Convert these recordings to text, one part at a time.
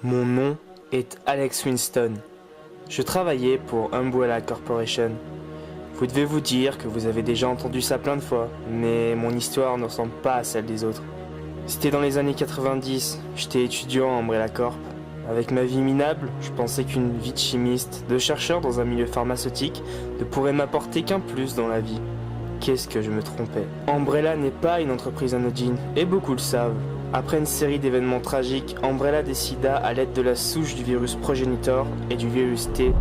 Mon nom est Alex Winston. Je travaillais pour Umbrella Corporation. Vous devez vous dire que vous avez déjà entendu ça plein de fois, mais mon histoire ne ressemble pas à celle des autres. C'était dans les années 90, j'étais étudiant à Umbrella Corp. Avec ma vie minable, je pensais qu'une vie de chimiste, de chercheur dans un milieu pharmaceutique, ne pourrait m'apporter qu'un plus dans la vie. Qu'est-ce que je me trompais. Umbrella n'est pas une entreprise anodine, et beaucoup le savent. Après une série d'événements tragiques, Umbrella décida, à l'aide de la souche du virus progenitor et du virus T,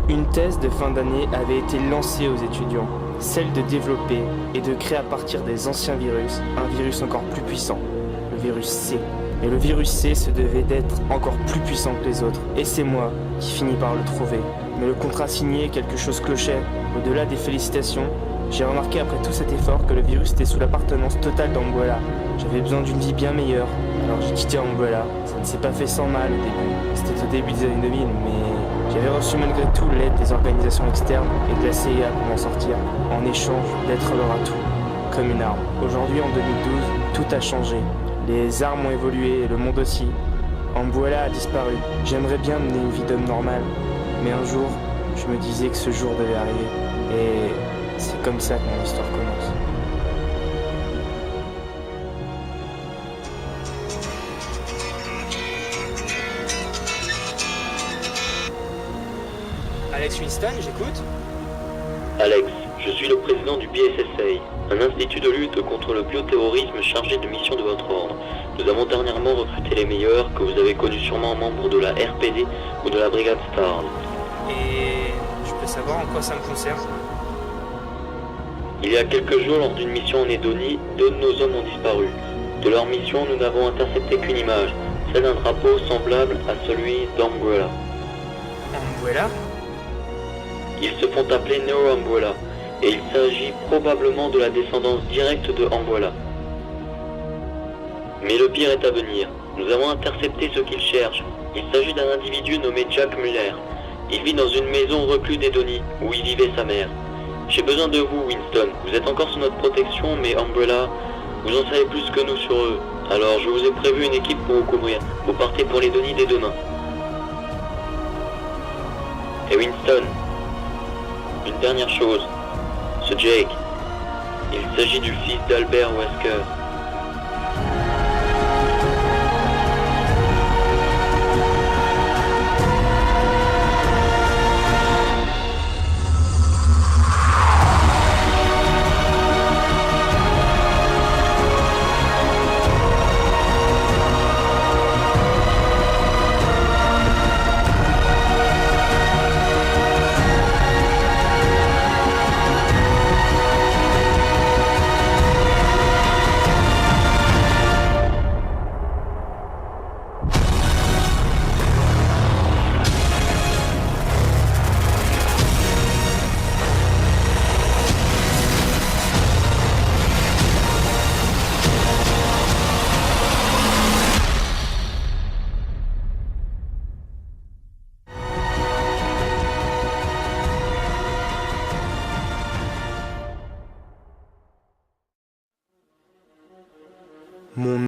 une thèse de fin d'année avait été lancée aux étudiants, celle de développer et de créer à partir des anciens virus, un virus encore plus puissant, le virus C. Et le virus C se devait d'être encore plus puissant que les autres, et c'est moi qui finis par le trouver. Mais le contrat signé, quelque chose clochait. Au-delà des félicitations, j'ai remarqué après tout cet effort que le virus était sous l'appartenance totale d'Umbrella. J'avais besoin d'une vie bien meilleure, alors j'ai quitté Umbrella. Ça ne s'est pas fait sans mal au début. C'était au début des années 2000, mais j'avais reçu malgré tout l'aide des organisations externes et de la CIA pour m'en sortir, en échange d'être leur atout, comme une arme. Aujourd'hui, en 2012, tout a changé. Les armes ont évolué et le monde aussi. Umbrella a disparu. J'aimerais bien mener une vie d'homme normal, mais un jour, je me disais que ce jour devait arriver. Et c'est comme ça que mon histoire commence. Alex Winston, j'écoute. Alex, je suis le président du BSSA, un institut de lutte contre le bioterrorisme chargé de mission de votre ordre. Nous avons dernièrement recruté les meilleurs que vous avez connus sûrement membres de la RPD ou de la Brigade Star. Et je peux savoir en quoi ça me concerne? Il y a quelques jours, lors d'une mission en Edonie, 2 de nos hommes ont disparu. De leur mission, nous n'avons intercepté qu'une image, celle d'un drapeau semblable à celui d'Umbrella. Umbrella? Ils se font appeler Neo Umbrella, et il s'agit probablement de la descendance directe de Umbrella. Mais le pire est à venir. Nous avons intercepté ce qu'ils cherchent. Il s'agit d'un individu nommé Jack Muller. Il vit dans une maison recluse d'Edonie, où y vivait sa mère. J'ai besoin de vous, Winston. Vous êtes encore sous notre protection, mais Umbrella, vous en savez plus que nous sur eux. Alors je vous ai prévu une équipe pour vous couvrir. Vous partez pour l'Edonie dès demain. Et Winston, une dernière chose. Ce Jake, il s'agit du fils d'Albert Wesker.